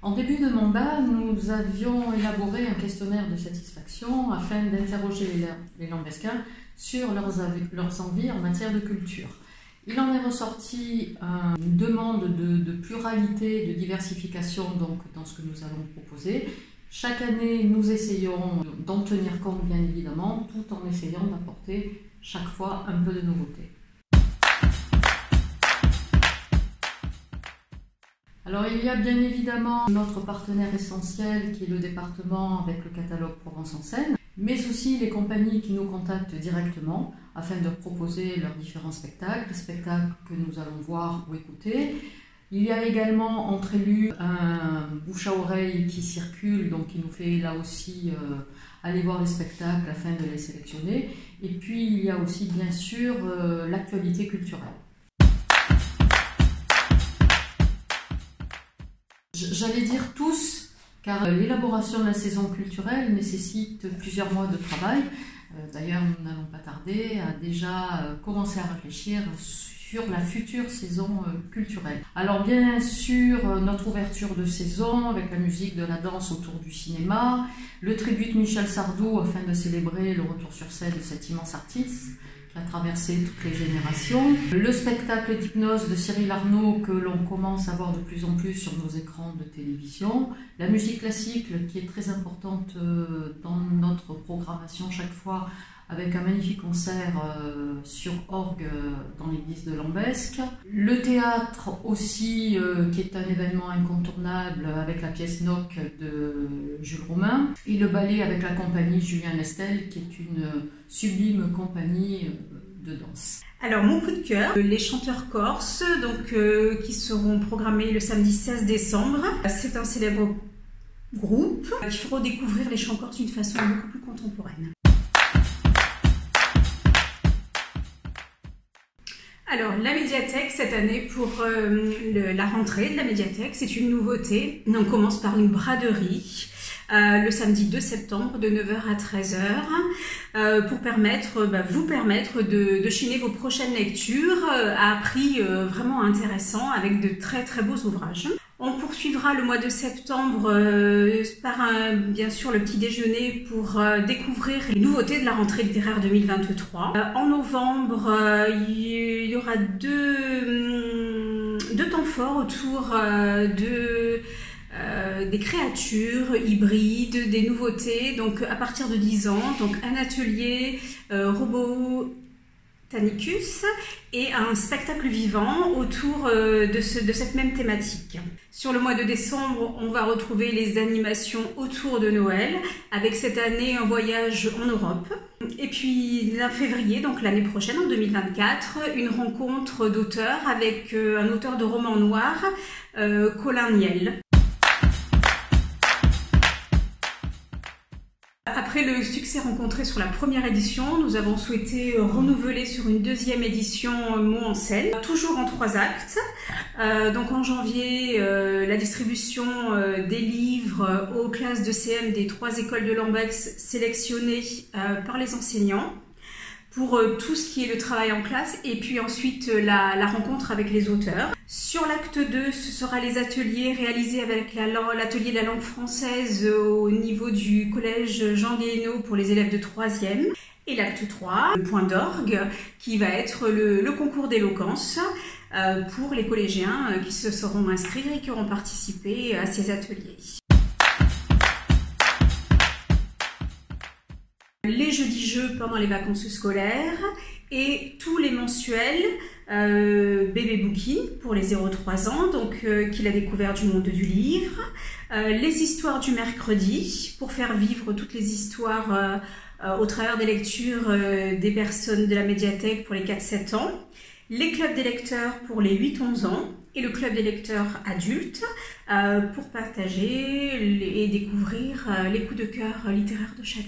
En début de mandat, nous avions élaboré un questionnaire de satisfaction afin d'interroger les Lambesquins sur leurs envies en matière de culture. Il en est ressorti une demande de pluralité, de diversification donc, dans ce que nous allons proposer. Chaque année, nous essayons d'en tenir compte, bien évidemment, tout en essayant d'apporter chaque fois un peu de nouveauté. Alors il y a bien évidemment notre partenaire essentiel qui est le département avec le catalogue Provence en scène, mais aussi les compagnies qui nous contactent directement afin de proposer leurs différents spectacles que nous allons voir ou écouter. Il y a également entre élus un bouche à oreille qui circule, donc qui nous fait là aussi aller voir les spectacles afin de les sélectionner. Et puis il y a aussi bien sûr l'actualité culturelle. J'allais dire tous, car l'élaboration de la saison culturelle nécessite plusieurs mois de travail. D'ailleurs, nous n'allons pas tarder à déjà commencer à réfléchir sur la future saison culturelle. Alors bien sûr, notre ouverture de saison avec la musique, de la danse autour du cinéma, le tribut de Michel Sardou afin de célébrer le retour sur scène de cet immense artiste qui a traversé toutes les générations. Le spectacle d'hypnose de Cyril Arnaud que l'on commence à voir de plus en plus sur nos écrans de télévision. La musique classique qui est très importante dans notre programmation chaque fois avec un magnifique concert sur orgue dans l'église de Lambesc. Le théâtre aussi qui est un événement incontournable avec la pièce Noc de Jules Romain. Et le ballet avec la compagnie Julien Lestel qui est une sublime compagnie de danse. Alors mon coup de cœur, les chanteurs corses donc, qui seront programmés le samedi 16 décembre. C'est un célèbre groupe qui fera découvrir les chants corses d'une façon beaucoup plus contemporaine. Alors, la médiathèque, cette année, pour la rentrée de la médiathèque, c'est une nouveauté. On commence par une braderie le samedi 2 septembre de 9h à 13h pour vous permettre de chiner vos prochaines lectures à prix vraiment intéressant avec de très très beaux ouvrages. On poursuivra le mois de septembre par bien sûr le petit déjeuner pour découvrir les nouveautés de la rentrée littéraire 2023. En novembre, il y aura deux temps forts autour des créatures hybrides, des nouveautés, donc à partir de 10 ans, donc un atelier robot Tanicus et un spectacle vivant autour de cette même thématique. Sur le mois de décembre, on va retrouver les animations autour de Noël, avec cette année un voyage en Europe. Et puis en février, donc l'année prochaine, en 2024, une rencontre d'auteurs avec un auteur de romans noirs, Colin Niel. Après le succès rencontré sur la première édition, nous avons souhaité renouveler sur une deuxième édition Mots en scène, toujours en 3 actes. Donc en janvier, la distribution des livres aux classes de CM des 3 écoles de Lambesc sélectionnées par les enseignants pour tout ce qui est le travail en classe et puis ensuite la rencontre avec les auteurs. Sur l'acte 2, ce sera les ateliers réalisés avec l'atelier de la langue française au niveau du collège Jean Guéhenno pour les élèves de 3e. Et l'acte 3, le point d'orgue, qui va être le concours d'éloquence pour les collégiens qui se seront inscrits et qui auront participé à ces ateliers. Les jeudis-jeux pendant les vacances scolaires et tous les mensuels Bébé Bouki pour les 0-3 ans, donc qu'il a découvert du monde du livre, les histoires du mercredi pour faire vivre toutes les histoires au travers des lectures des personnes de la médiathèque pour les 4-7 ans, les clubs des lecteurs pour les 8-11 ans et le club des lecteurs adultes pour partager et découvrir les coups de cœur littéraires de chacun.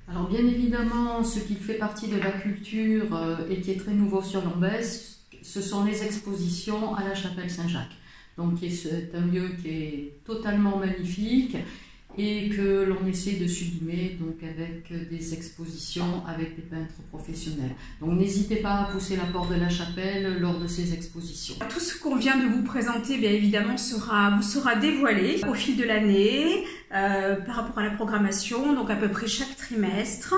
Alors bien évidemment, ce qui fait partie de la culture et qui est très nouveau sur Lambesc, ce sont les expositions à la chapelle Saint-Jacques. Donc c'est un lieu qui est totalement magnifique et que l'on essaie de sublimer donc avec des expositions avec des peintres professionnels. Donc n'hésitez pas à pousser la porte de la chapelle lors de ces expositions. Tout ce qu'on vient de vous présenter, bien évidemment, vous sera dévoilé au fil de l'année par rapport à la programmation, donc à peu près chaque trimestre.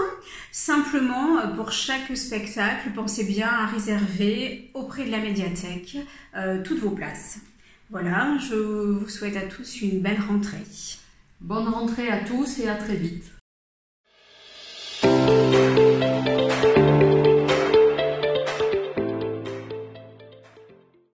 Simplement, pour chaque spectacle, pensez bien à réserver auprès de la médiathèque toutes vos places. Voilà, je vous souhaite à tous une belle rentrée. Bonne rentrée à tous et à très vite.